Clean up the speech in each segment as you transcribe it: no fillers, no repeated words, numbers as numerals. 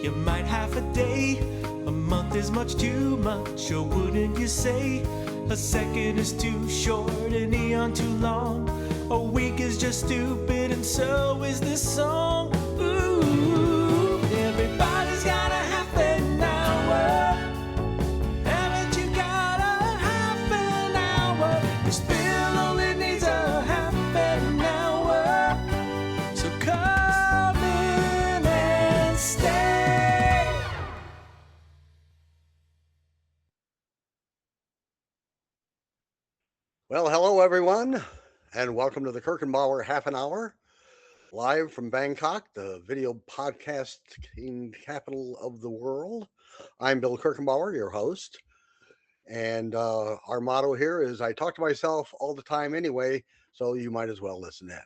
You might have a day, a month is much too much, or wouldn't you say? A second is too short, an eon too long. A week is just stupid, and so is this song. Ooh, everybody's got a half an hour. Haven't you got a half an hour? This bill only needs a half an hour. So come in and stay. Well, hello everyone, and welcome to the Kirchenbauer Haffenhauer, live from Bangkok, the video podcasting capital of the world. I'm Bill Kirchenbauer, your host, and our motto here is I talk to myself all the time anyway, so you might as well listen in.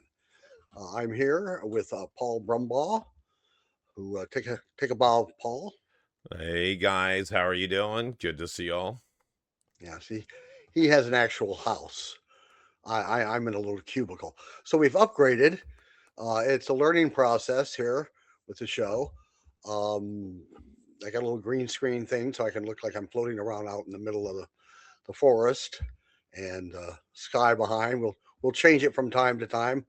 I'm here with Paul Brumbaugh, who take a bow, Paul. Hey guys, how are you doing? Good to see y'all. Yeah, see, he has an actual house. I'm in a little cubicle. So we've upgraded. It's a learning process here with the show. Um, I got a little green screen thing so I can look like I'm floating around out in the middle of the forest and sky behind. We'll change it from time to time.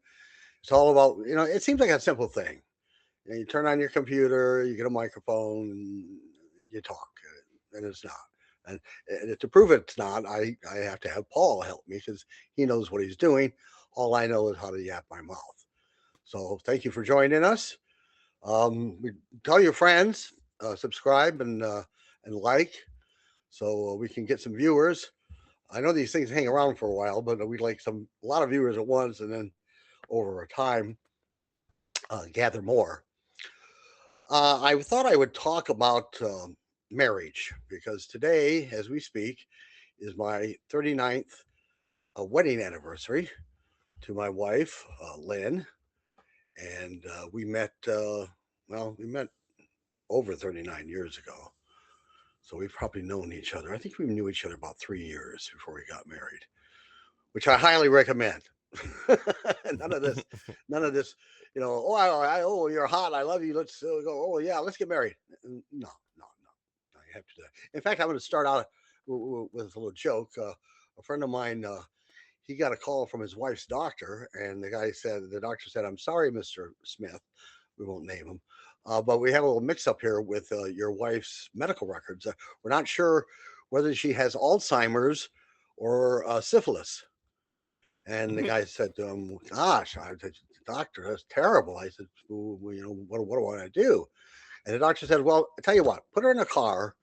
It's all about, it seems like a simple thing. You turn on your computer, you get a microphone, and you talk, and it's not. And to prove it's not, I have to have Paul help me because he knows what he's doing. All I know is how to yap my mouth. So thank you for joining us. Tell your friends, subscribe and like, so we can get some viewers. I know these things hang around for a while, but we'd like a lot of viewers at once, and then over a time, gather more. I thought I would talk about marriage because today, as we speak, is my 39th wedding anniversary to my wife, Lynn. And we met over 39 years ago. So we've probably known each other. I think we knew each other about 3 years before we got married, which I highly recommend. none of this, oh, you're hot. I love you. Let's go. Oh yeah, let's get married. No. You have to do that. In fact, I'm going to start out with a little joke. A friend of mine, he got a call from his wife's doctor, and the doctor said, "I'm sorry, Mr. Smith, we won't name him, but we have a little mix-up here with your wife's medical records. We're not sure whether she has Alzheimer's or syphilis." And the guy said to him, "Gosh," I said, "Doctor, that's terrible." I said, "Well, what do I do?" And the doctor said, "Well, I tell you what, put her in a car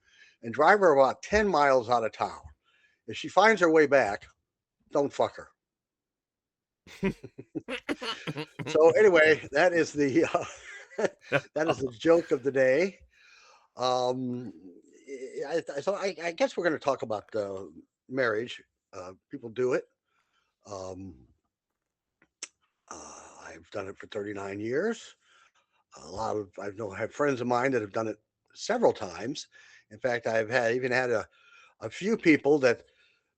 and drive her about 10 miles out of town. If she finds her way back, don't fuck her." So anyway, that is the joke of the day. I guess we're going to talk about marriage. People do it. I've done it for 39 years. I have friends of mine that have done it several times. In fact, I've even had a few people that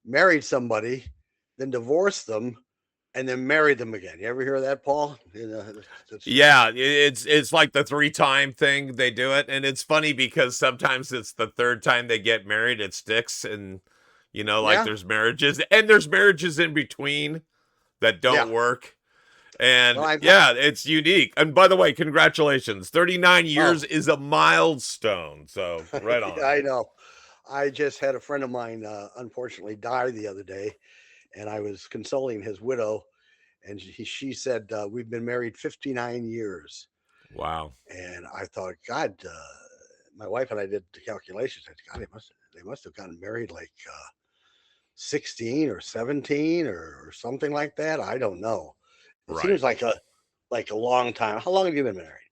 married somebody, then divorced them, and then married them again. You ever hear that, Paul? Yeah, it's like the 3-time thing they do it, and it's funny because sometimes it's the third time they get married, it sticks, and there's marriages in between that don't work. And it's unique. And by the way, congratulations. 39 years is a milestone. So right on. I know. I just had a friend of mine unfortunately die the other day, and I was consoling his widow, and she said, "We've been married 59 years." Wow. And I thought, God, my wife and I did the calculations. I said, God, they must have gotten married like 16 or 17 or something like that. I don't know. It seems like a long time. How long have you been married?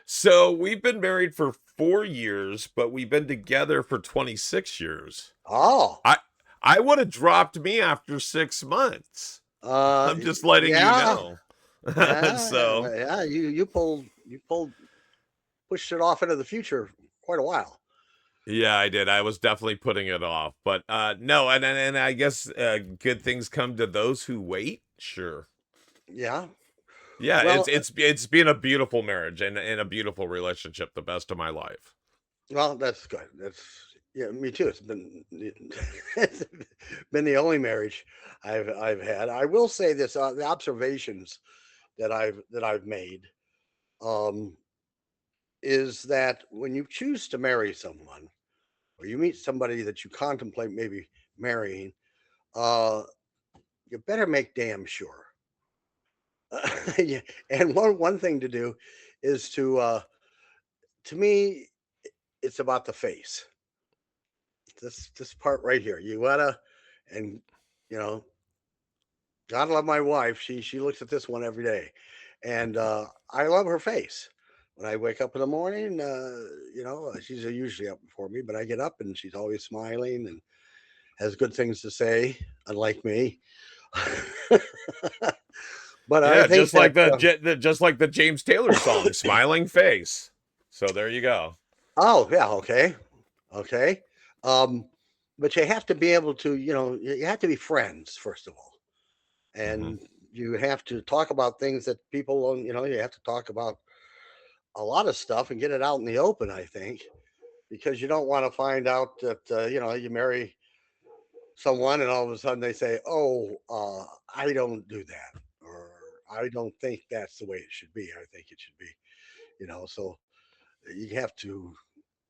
So we've been married for 4 years, but we've been together for 26 years. Oh, I would have dropped me after 6 months. I'm just letting you know. So you pushed it off into the future quite a while. Yeah, I did. I was definitely putting it off, but no, and I guess good things come to those who wait. Sure. Yeah. Yeah, Well, it's been a beautiful marriage and a beautiful relationship, the best of my life. well, that's good. That's yeah, me too. It's been it's been the only marriage I've had. I will say this: the observations that I've made um, is that when you choose to marry someone, or you meet somebody that you contemplate maybe marrying, uh, you better make damn sure. Yeah, and one thing to do is to me, it's about the face. This part right here. You gotta, and you know, God love my wife. She looks at this one every day, and I love her face. When I wake up in the morning, she's usually up before me, but I get up and she's always smiling and has good things to say, unlike me. But I Yeah, think just that like just like the James Taylor song, "Smiling Face." So there you go. oh yeah, okay, okay. Um, but you have to be able to, you have to be friends first of all, Hmm. and you have to talk about things that people don't, you have to talk about a lot of stuff and get it out in the open. I think because you don't want to find out that you marry someone and all of a sudden they say, "Oh, I don't do that," or "I don't think that's the way it should be. I think it should be," So you have to.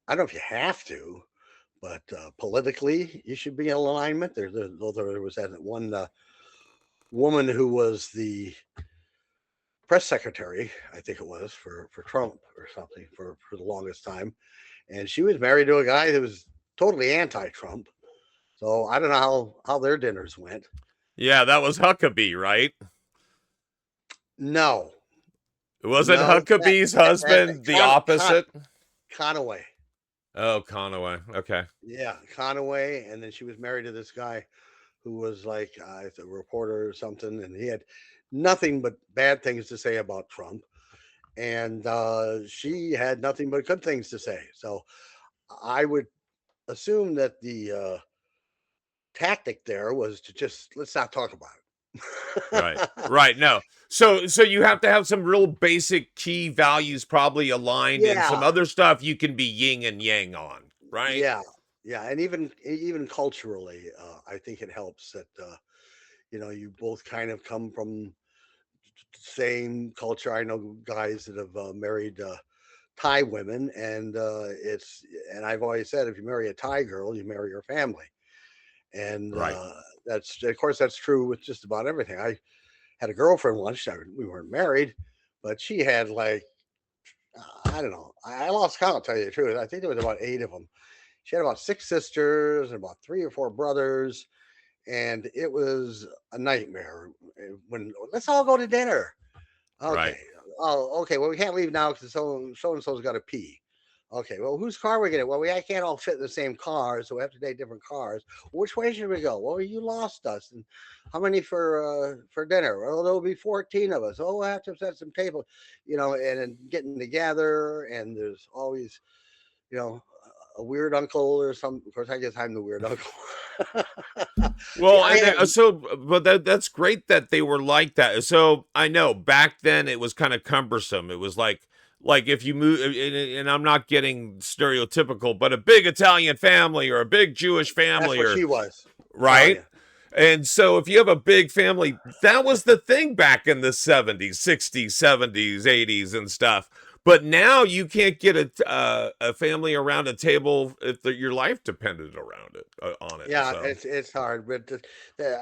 I don't know if you have to, but politically, you should be in alignment. There was that one woman who was the press secretary, I think it was for Trump or something for the longest time, and she was married to a guy that was totally anti-Trump. So I don't know how their dinners went. Yeah, that was Huckabee, right? No, Wasn't no, Huckabee's that husband the opposite? Conaway. Oh, Conaway. Okay. Yeah, Conaway, and then she was married to this guy who was like a reporter or something, and he had nothing but bad things to say about Trump, and she had nothing but good things to say. So I would assume that the tactic there was to just let's not talk about Right. it. Right. No. So you have to have some real basic key values probably aligned and some Yeah, other stuff you can be yin and yang on, right? yeah, yeah, and even culturally, I think it helps that you both kind of come from same culture. I know guys that have married Thai women, and I've always said if you marry a Thai girl, you marry her family, and Right. that's of course that's true with just about everything. I had a girlfriend once. We weren't married, but she had like I don't know. I lost count. To tell you the truth, I think there was about 8 of them. She had about 6 sisters and about 3 or 4 brothers, and it was a nightmare. When let's all go to dinner. Right. Okay. Oh, okay. Well, we can't leave now because so and so's got to pee. Okay. Well, whose car are we getting? Well, we I can't all fit in the same car, so we have to take different cars. Which way should we go? Well, you lost us. And how many for dinner? Well, there'll be 14 of us. Oh, we'll have to set some table, and then getting together. And there's always, you know, a weird uncle or some. Of course, I guess I'm the weird uncle. See, Well, I and have but that's great that they were like that. So I know back then it was kind of cumbersome. It was like if you move, and I'm not getting stereotypical, but a big Italian family or a big Jewish that's family what or she was, right. Italian. And so if you have a big family, that was the thing back in the 70s, 60s, 70s, 80s and stuff. But now you can't get a family around a table if your life depended around it on it. Yeah, So it's hard, but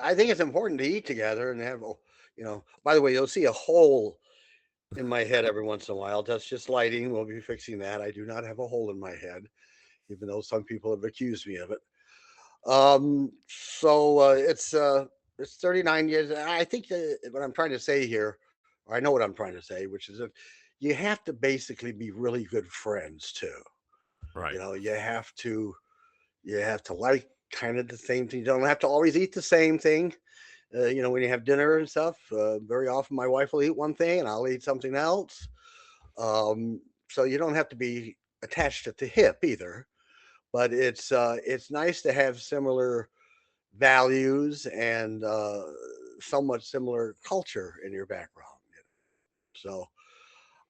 I think it's important to eat together and have. By the way, you'll see a hole in my head every once in a while. That's just lighting. We'll be fixing that. I do not have a hole in my head, even though some people have accused me of it. So it's 39 years. I think what I'm trying to say here, or I know what I'm trying to say, which is that you have to basically be really good friends too. right. You have to like kind of the same thing. You don't have to always eat the same thing. When you have dinner and stuff, very often my wife will eat one thing and I'll eat something else. So you don't have to be attached at the hip either. But it's nice to have similar values and somewhat similar culture in your background. So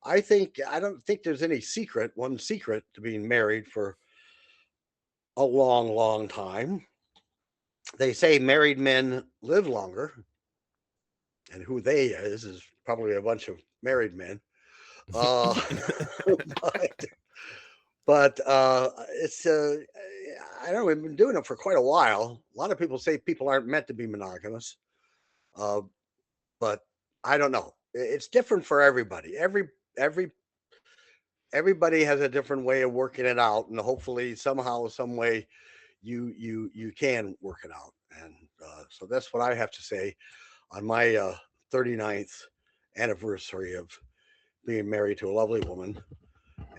I don't think there's any one secret to being married for a long, long time. They say married men live longer, and who they is probably a bunch of married men. Uh, but it's I don't know, we've been doing it for quite a while. A lot of people say people aren't meant to be monogamous, uh, but I don't know. It's different for everybody. Every everybody has a different way of working it out, and hopefully somehow, some way, you can work it out. And so that's what I have to say on my 39th anniversary of being married to a lovely woman.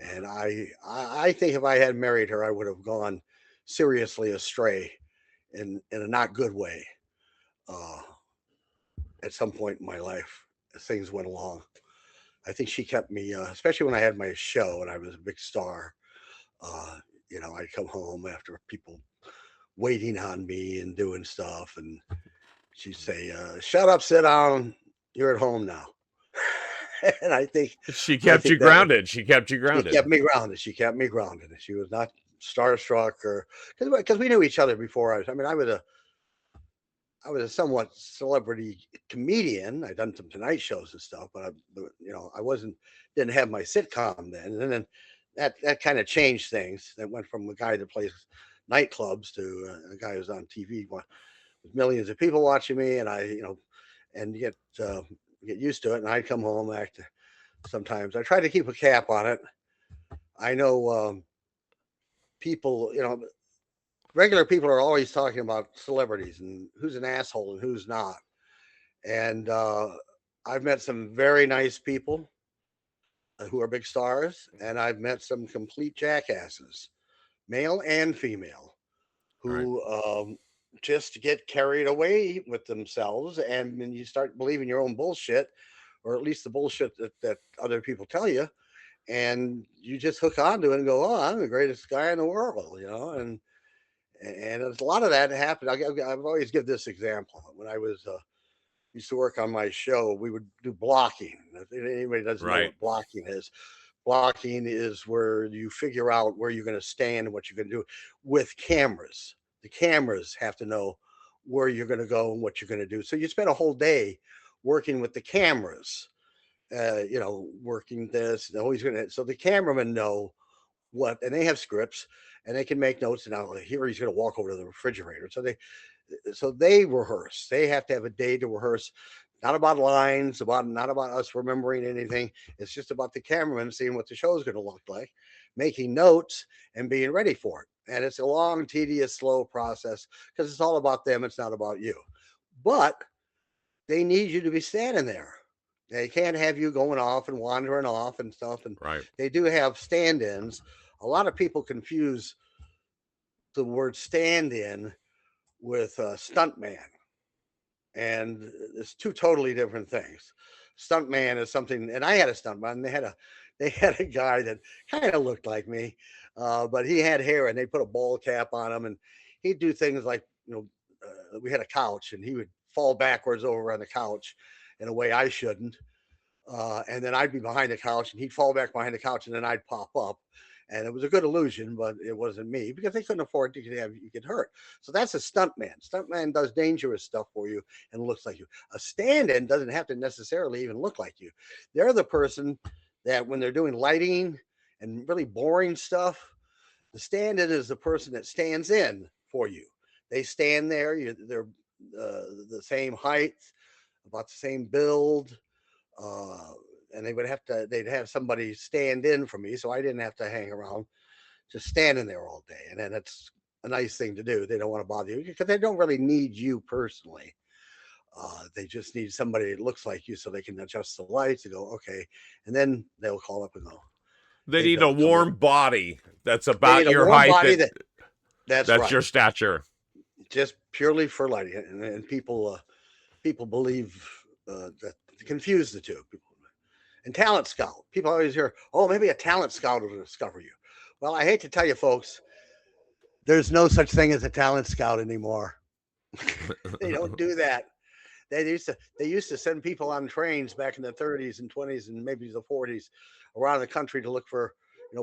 And I think if I had married her, I would have gone seriously astray in a not good way uh, at some point in my life as things went along. I think she kept me, especially when I had my show and I was a big star. Uh, I'd come home after people waiting on me and doing stuff, and she'd say, "Shut up, sit down. You're at home now." And She I kept you think that was, grounded. She kept you she grounded. kept me grounded. She kept me grounded. She was not starstruck or because we knew each other before. I was a somewhat celebrity comedian. I'd done some Tonight shows and stuff, I didn't have my sitcom then. And then that kind of changed things. That went from a guy that plays nightclubs to a guy who's on TV with millions of people watching me, and and get used to it. And I'd come home act. Sometimes I try to keep a cap on it. I know people, regular people are always talking about celebrities and who's an asshole and who's not. And I've met some very nice people who are big stars, and I've met some complete jackasses, male and female, Right. who just get carried away with themselves. And when you start believing your own bullshit, or at least the bullshit that other people tell you, and you just hook onto it and go, "Oh, I'm the greatest guy in the world," and there's a lot of that happened. I've always give this example. When I was used to work on my show, we would do blocking. If anybody doesn't know Right. what blocking is where you figure out where you're going to stand and what you're going to do with cameras. The cameras have to know where you're going to go and what you're going to do. So you spend a whole day working with the cameras, working this and always going to. So the cameramen know what, and they have scripts and they can make notes. And now here he's going to walk over to the refrigerator. So they rehearse. They have to have a day to rehearse. Not about lines, not about us remembering anything. It's just about the cameraman seeing what the show is going to look like, making notes, and being ready for it. And it's a long, tedious, slow process because it's all about them. It's not about you. But they need you to be standing there. They can't have you going off and wandering off and stuff. And Right. they do have stand-ins. A lot of people confuse the word stand-in with stuntman, and it's two totally different things. Stuntman is something, and I had a stuntman. They had a guy that kind of looked like me, but he had hair, and they put a ball cap on him, and he'd do things like we had a couch, and he would fall backwards over on the couch in a way I shouldn't, and then I'd be behind the couch, and he'd fall back behind the couch, and then I'd pop up. And it was a good illusion, but it wasn't me because they couldn't afford to have you get hurt. So that's a stuntman. Stuntman does dangerous stuff for you and looks like you. A stand-in doesn't have to necessarily even look like you. They're the person that when they're doing lighting and really boring stuff, the stand-in is the person that stands in for you. They stand there. They're the same height, about the same build. And they'd have somebody stand in for me, so I didn't have to hang around just standing there all day. And then it's a nice thing to do. They don't want to bother you because they don't really need you personally. They just need somebody that looks like you so they can adjust the lights and go, okay. And then they'll call up and go, They hey, need Bill, a warm body that's they about need a your warm height. body that's That's right. your stature. Just purely for lighting. And people believe that confuse the two. People. And talent scout. People always hear, oh, maybe a talent scout will discover you. Well, I hate to tell you, folks, there's no such thing as a talent scout anymore. They don't do that. They used to send people on trains back in the 30s and 20s and maybe the 40s around the country to look for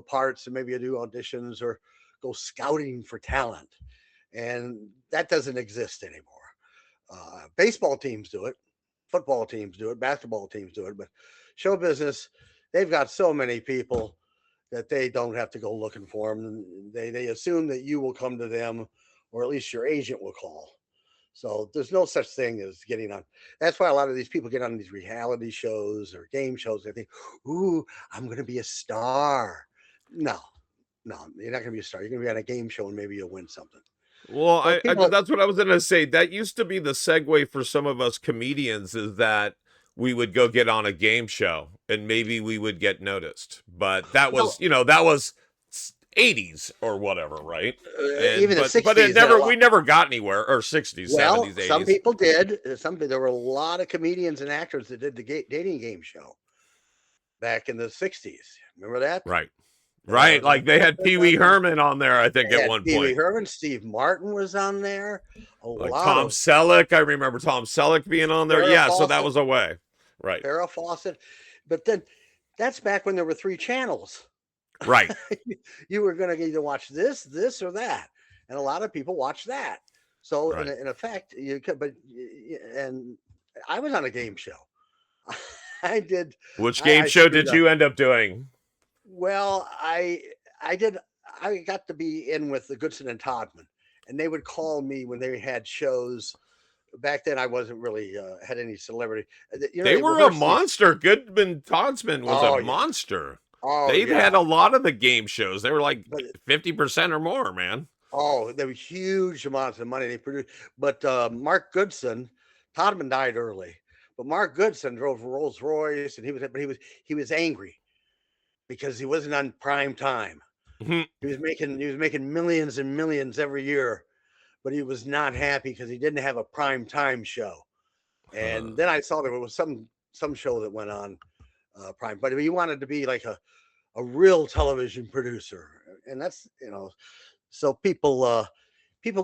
parts and maybe do auditions or go scouting for talent, and that doesn't exist anymore. Baseball teams do it, football teams do it, basketball teams do it, but show business, they've got so many people that they don't have to go looking for them. They assume that you will come to them, or at least your agent will call. So there's no such thing as getting on. That's why a lot of these people get on these reality shows or game shows. They think, "Ooh, I'm going to be a star." No, no, you're not going to be a star. You're going to be on a game show and maybe you'll win something. Well, So people, that's what I was going to say. That used to be the segue for some of us comedians, is that we would go get on a game show and maybe we would get noticed. But that was, well, that was 80s or whatever, right? even the But it 60s. we never got anywhere, or 60s, Well, 70s, 80s. some people did. There were a lot of comedians and actors that did the dating game show back in the 60s. Remember that? Right. Right. Like they had Pee Wee Herman on there, I think, at one Pee Wee point. Herman, Steve Martin was on there. Like Tom Selleck. I remember Tom Selleck being on there. Yeah, so that was a way. Right. Farrah Fawcett. But then that's back when there were 3 channels. Right. You were going to either watch this, or that. And a lot of people watch that. So Right. in effect, you could, and I was on a game show. I did. Which game show did you end up doing? Well, I got to be in with the Goodson and Todman, and they would call me when they had shows. Back then, I wasn't really had any celebrity. They were a monster. Goodman Todsman was a monster. Oh, They've had a lot of the game shows. They were like 50% or more, man. Oh, there were huge amounts of money they produced. But Mark Goodson, Todman died early, but Mark Goodson drove Rolls Royce, and he was angry because he wasn't on prime time. Mm-hmm. He was making millions and millions every year, but he was not happy because he didn't have a prime time show. And then I saw there was some show that went on prime, but he wanted to be like a real television producer, and that's so people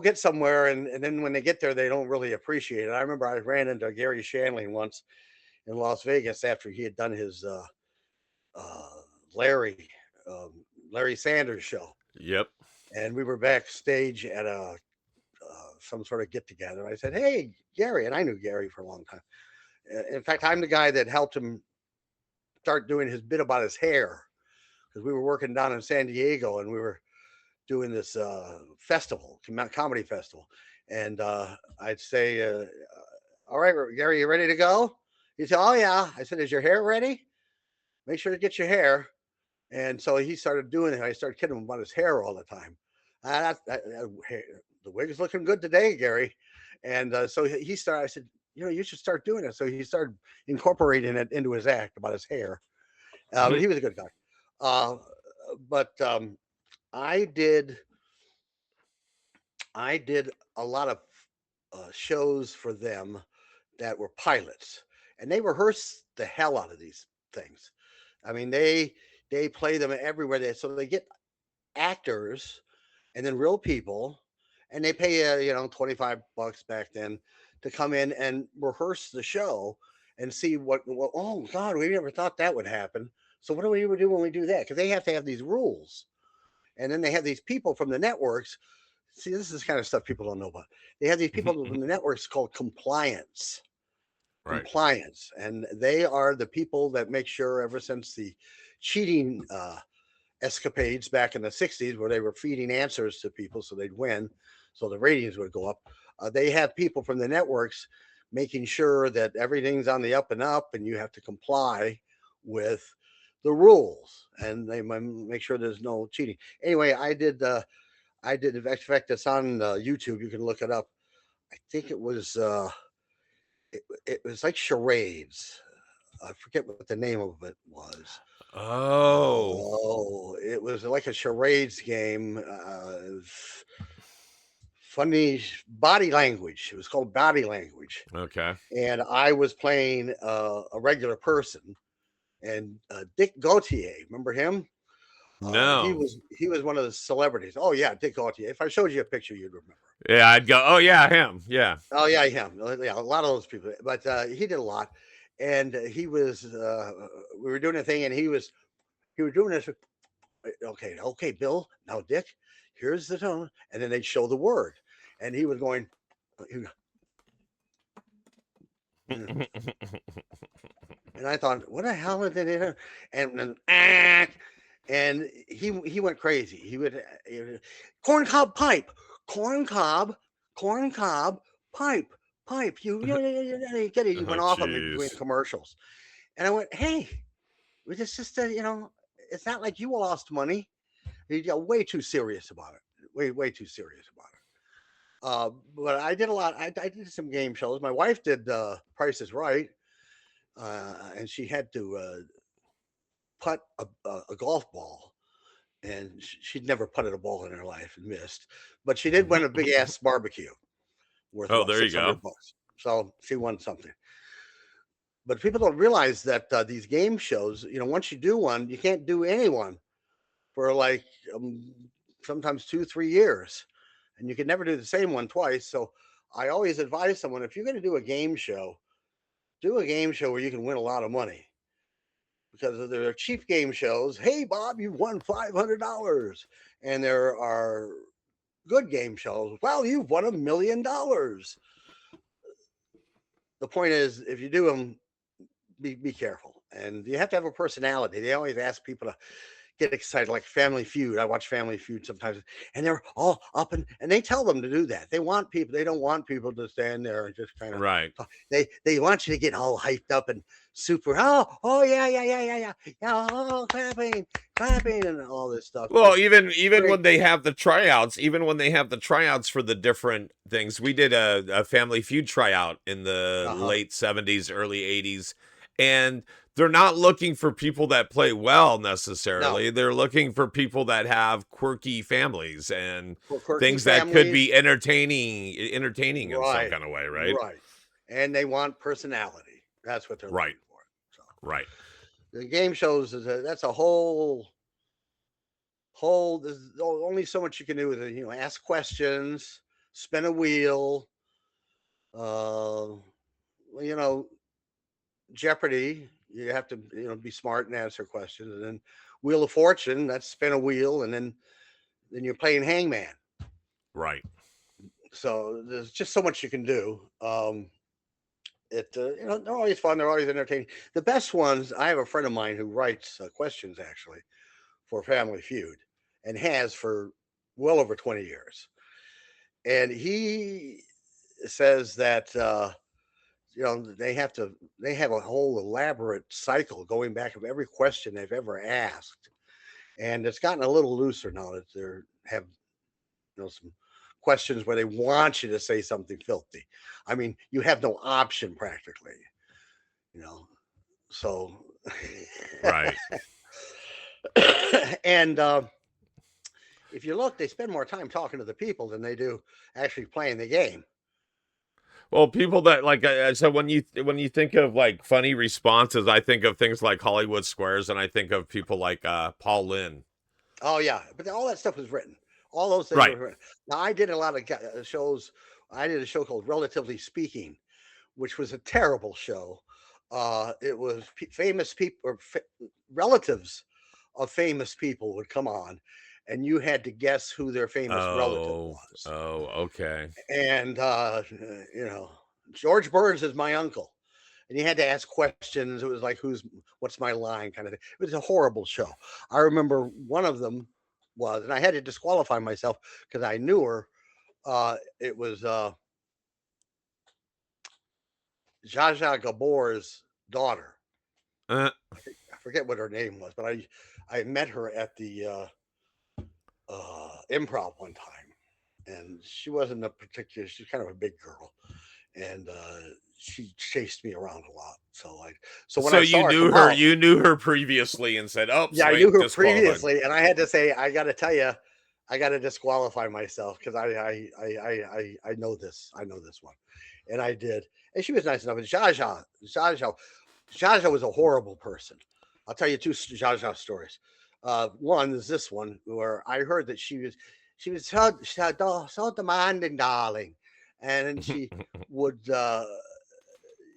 get somewhere, and then when they get there, they don't really appreciate it. I remember I ran into Gary Shandling once in Las Vegas after he had done his Larry Sanders show. Yep. And we were backstage at some sort of get together. I said, "Hey, Gary," and I knew Gary for a long time. In fact, I'm the guy that helped him start doing his bit about his hair, because we were working down in San Diego and we were doing this festival, comedy festival. And I'd say, "All right, Gary, you ready to go?" He said, "Oh yeah." I said, "Is your hair ready? Make sure to get your hair." And so he started doing it. I started kidding him about his hair all the time. The wig is looking good today, Gary. And so he started. I said, "You should start doing it." So he started incorporating it into his act about his hair. But he was a good guy. But I did a lot of shows for them that were pilots, and they rehearse the hell out of these things. I mean, they play them everywhere. So they get actors and then real people, and they pay $25 back then to come in and rehearse the show and see what. Oh God, we never thought that would happen. So what do we do when we do that? Because they have to have these rules, and then they have these people from the networks. See, this is kind of stuff people don't know about. They have these people from the networks called compliance. Right. Compliance, and they are the people that make sure, ever since the cheating escapades back in the 60s, where they were feeding answers to people so they'd win, so the ratings would go up, they have people from the networks making sure that everything's on the up and up, and you have to comply with the rules, and they make sure there's no cheating. Anyway, I did in fact, it's on YouTube, you can look it up. I think it was it was like charades. I forget what the name of it was. Oh, it was like a charades game. Funny body language. It was called Body Language. Okay. And I was playing a regular person, and Dick Gautier, remember him? He No. was one of the celebrities. Oh yeah, Dick Gautier. If I showed you a picture, you'd remember. Yeah, I'd go, oh yeah, him. Yeah. Oh yeah, him. Yeah, a lot of those people. But he did a lot, and he was. We were doing a thing, and he was doing this. Okay, Bill. Now, Dick, here's the tone, and then they'd show the word, and he was going. He, and I thought, what the hell did they do? And then, and he went crazy. He would corn cob pipe, corn cob pipe, pipe. You get it. He went off on me between Jeez. commercials, and I went, hey, we just it's not like you lost money. He got way too serious about it. Way too serious about it. But I did a lot. I did some game shows. My wife did Price is Right, and she had to putt a golf ball, and she'd never putted a ball in her life and missed. But she did win a big ass barbecue worth Oh, about there you go. $600. So she won something. But people don't realize that these game shows, once you do one, you can't do anyone for like sometimes 2-3 years, and you can never do the same one twice. So I always advise someone, if you're going to do a game show, do a game show where you can win a lot of money, because there are cheap game shows. Hey Bob, you've won $500, and there are good game shows. Well, you've won $1 million. The point is, if you do them, be careful, and you have to have a personality. They always ask people to get excited, like Family Feud. I watch Family Feud sometimes, and they're all up and they tell them to do that. They want people. They don't want people to stand there and just kind of Right. They want you to get all hyped up and super. Oh yeah. Oh, clapping, and all this stuff. Well, even when they have the tryouts, for the different things, we did a Family Feud tryout in the late 70s, early 80s, and they're not looking for people that play well necessarily. No. They're looking for people that have quirky families and things that could be entertaining in some kind of way, right? Right. And they want personality. That's what they're looking for. So. Right. The game shows that's a whole. There's only so much you can do with it. Ask questions, spin a wheel. Jeopardy. You have to, be smart and answer questions. And then Wheel of Fortune, that's spin a wheel, and then you're playing Hangman. Right. So there's just so much you can do. They're always fun. They're always entertaining. The best ones, I have a friend of mine who writes questions actually for Family Feud, and has for well over 20 years. And he says that they have a whole elaborate cycle going back of every question they've ever asked, and it's gotten a little looser now that they have some questions where they want you to say something filthy. I mean, you have no option practically, so right. And if you look, they spend more time talking to the people than they do actually playing the game. Well, people that so when you think of like funny responses, I think of things like Hollywood Squares, and I think of people like Paul Lynn. Oh yeah, but all that stuff was written. All those things were written. Now I did a lot of shows. I did a show called Relatively Speaking, which was a terrible show. It was famous people or relatives of famous people would come on, and you had to guess who their famous relative was. Oh, okay. And George Burns is my uncle, and you had to ask questions. It was like, what's my line kind of thing. It was a horrible show. I remember one of them was, and I had to disqualify myself because I knew her. It was Zsa Zsa Gabor's daughter. I forget what her name was, but I met her at the Improv one time, and she wasn't she's kind of a big girl, and she chased me around a lot. So you knew her previously and said, "Oh, yeah, I knew her previously," and I had to say, I got to tell you, I got to disqualify myself because I know this one, and I did, and she was nice enough. And Zsa Zsa was a horrible person. I'll tell you two Zsa Zsa stories. One is this one where I heard that she was so demanding, darling, and then would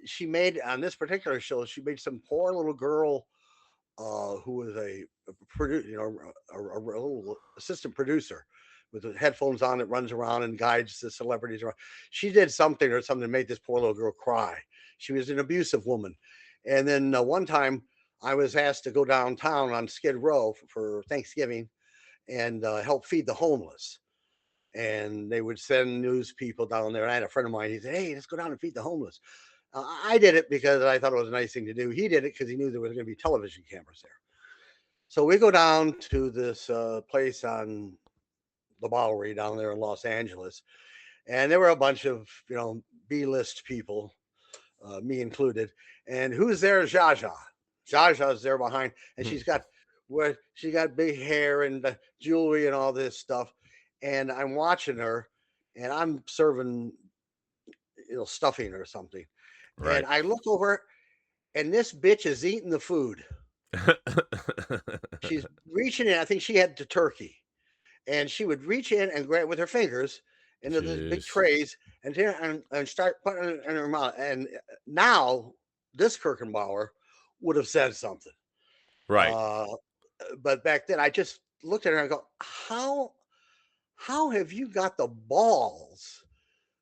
she made on this particular show she made some poor little girl who was a little assistant producer with the headphones on that runs around and guides the celebrities around. She did something that made this poor little girl cry. She was an abusive woman. And then one time I was asked to go downtown on Skid Row for Thanksgiving and help feed the homeless. And they would send news people down there. I had a friend of mine. He said, "Hey, let's go down and feed the homeless." I did it because I thought it was a nice thing to do. He did it because he knew there was going to be television cameras there. So we go down to this place on the Bowery down there in Los Angeles, and there were a bunch of B-list people, me included. And who's there? Zsa Zsa. Zsa Zsa's there behind, and she got big hair and jewelry and all this stuff. And I'm watching her, and I'm serving stuffing or something. Right. And I look over, and this bitch is eating the food. She's reaching in. I think she had the turkey, and she would reach in and grab with her fingers into the big trays and start putting it in her mouth. And now this Kirchenbauer would have said something, right? But back then I just looked at her and go, how have you got the balls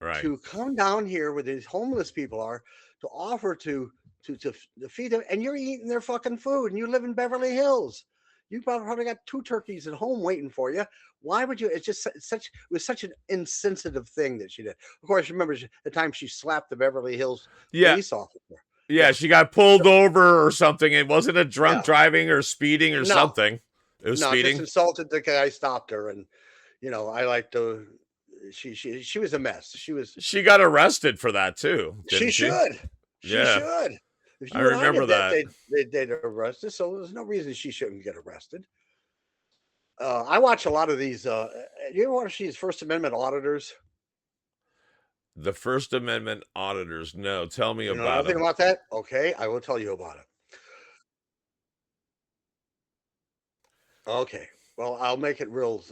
Right. to come down here where these homeless people are to offer to feed them, and you're eating their fucking food, and you live in Beverly Hills. You probably got 2 turkeys at home waiting for you. Why would you? It's just it was such an insensitive thing that she did. Of course, remember the time she slapped the Beverly Hills police officer. Yeah, she got pulled over or something. It wasn't a drunk driving or speeding or something. It was speeding. Just insulted the guy, stopped her, and I like to. She was a mess. She got arrested for that too. She should. She should. If I remember that. They'd arrest her, so there's no reason she shouldn't get arrested. I watch a lot of these. You ever watch these First Amendment auditors? The First Amendment auditors. No, tell me about nothing them. about that. Okay, I will tell you about it. Okay. Well, I'll make it real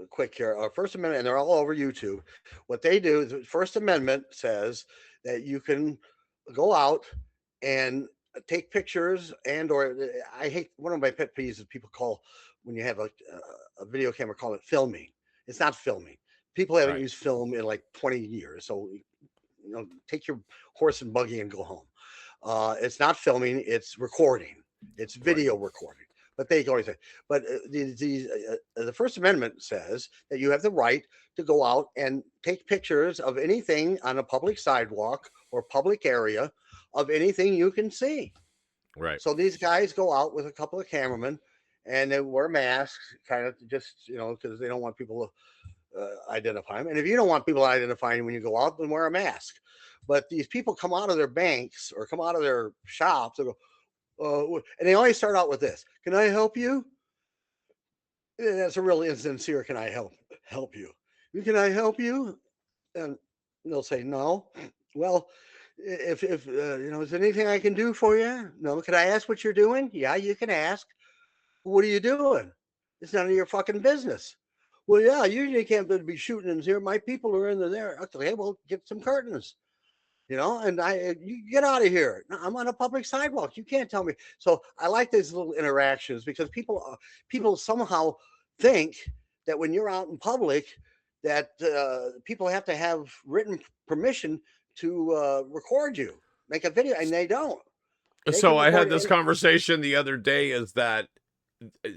quick here. First Amendment, and they're all over YouTube. What they do, the First Amendment says that you can go out and take pictures or I hate, one of my pet peeves is people call, when you have a video camera, call it filming. It's not filming. People haven't used film in like 20 years. So, take your horse and buggy and go home. It's not filming. It's recording. It's video recording. But they always say, but the First Amendment says that you have the right to go out and take pictures of anything on a public sidewalk or public area of anything you can see. Right. So these guys go out with a couple of cameramen and they wear masks, kind of just, because they don't want people to identify them. And if you don't want people identifying when you go out, then wear a mask. But these people come out of their banks or come out of their shops and go, and they always start out with this: "Can I help you?" And that's a really insincere. "Can I help you? Can I help you?" And they'll say no. Well, if is there anything I can do for you? No. Can I ask what you're doing? Yeah, you can ask. What are you doing? It's none of your fucking business. Well, yeah, you can't be shooting in here. My people are in there. Okay, well, get some curtains. And you get out of here. I'm on a public sidewalk. You can't tell me. So I like these little interactions because people somehow think that when you're out in public, that people have to have written permission to record you, make a video, and they don't. So I had this conversation the other day. Is that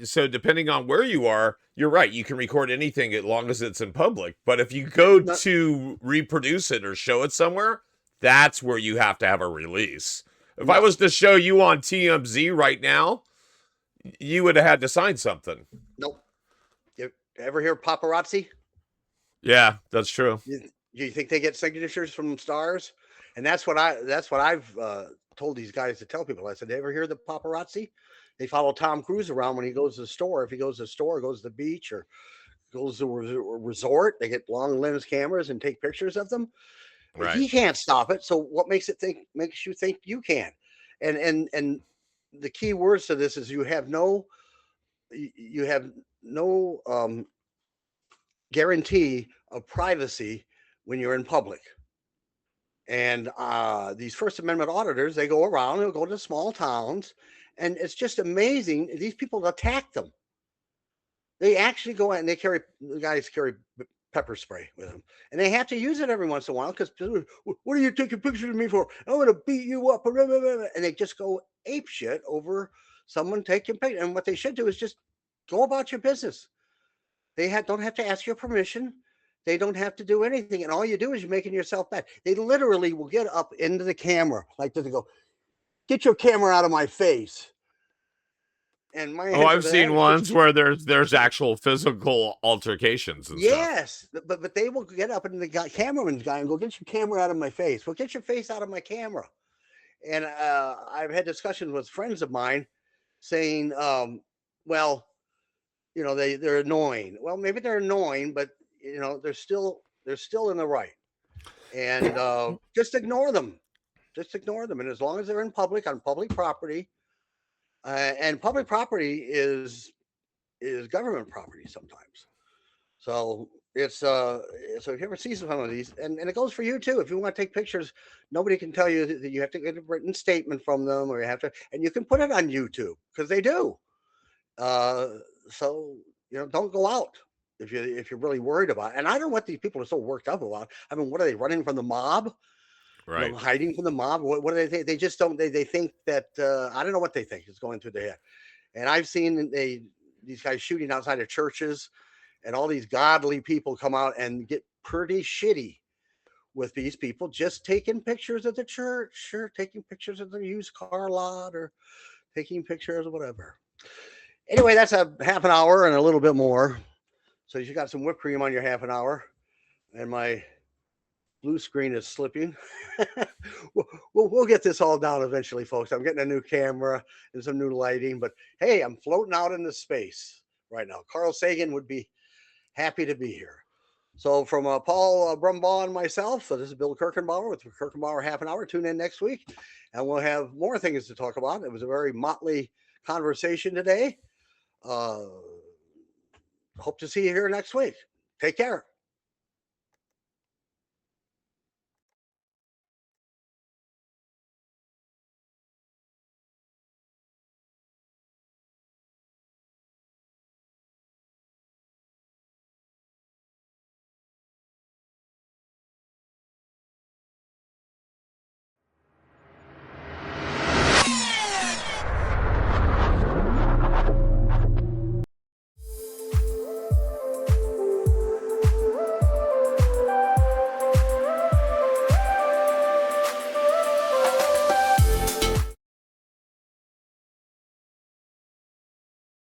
so? Depending on where you are, you're right. You can record anything as long as it's in public. But if you go to reproduce it or show it somewhere, that's where you have to have a release. If I was to show you on TMZ right now, you would have had to sign something. Nope. You ever hear paparazzi? Yeah, that's true. You think they get signatures from stars? And that's what I've told these guys to tell people. I said, "They ever hear the paparazzi? They follow Tom Cruise around when he goes to the store. If he goes to the store, goes to the beach, or goes to a resort, they get long lens cameras and take pictures of them." Right. He can't stop it. So what makes you think you can? And the key words to this is you have no you have no guarantee of privacy when you're in public. And these First Amendment auditors, they go around, they'll go to small towns, and it's just amazing. These people attack them. They actually go out and the guys carry pepper spray with them. And they have to use it every once in a while because what are you taking pictures of me for? I'm going to beat you up. And they just go ape shit over someone taking pictures. And what they should do is just go about your business. They don't have to ask your permission. They don't have to do anything. And all you do is you're making yourself bad. They literally will get up into the camera like this and go, get your camera out of my face. And my Oh, I've seen ones where there's actual physical altercations and yes, stuff. But they will get up and the cameraman's guy and go, get your camera out of my face. Well, get your face out of my camera. And I've had discussions with friends of mine saying, well, you know, they're annoying. Well, maybe they're annoying, but you know, they're still in the right. And just ignore them. Just ignore them. And as long as they're in public, on public property, and public property is government property sometimes. So it's so if you ever see some of these, and it goes for you too. If you want to take pictures, nobody can tell you that you have to get a written statement from them, or you have to, and you can put it on YouTube because they do. So you know, don't go out if you're really worried about it. And I don't know what these people are so worked up about. I mean, what are they running from the mob? Right. You know, hiding from the mob? What do they think? They just don't. They think that I don't know what they think is going through their head. And I've seen these guys shooting outside of churches, and all these godly people come out and get pretty shitty with these people just taking pictures of the church, or taking pictures of the used car lot, or taking pictures of whatever. Anyway, that's a half an hour and a little bit more. So you got some whipped cream on your half an hour, and my blue screen is slipping. we'll get this all down eventually, folks. I'm getting a new camera and some new lighting, but hey, I'm floating out into space right now. Carl Sagan would be happy to be here. So from Paul Brumbaugh and myself, so this is Bill Kirchenbauer with Kirchenbauer Half an Hour. Tune in next week, and we'll have more things to talk about. It was a very motley conversation today. Hope to see you here next week. Take care.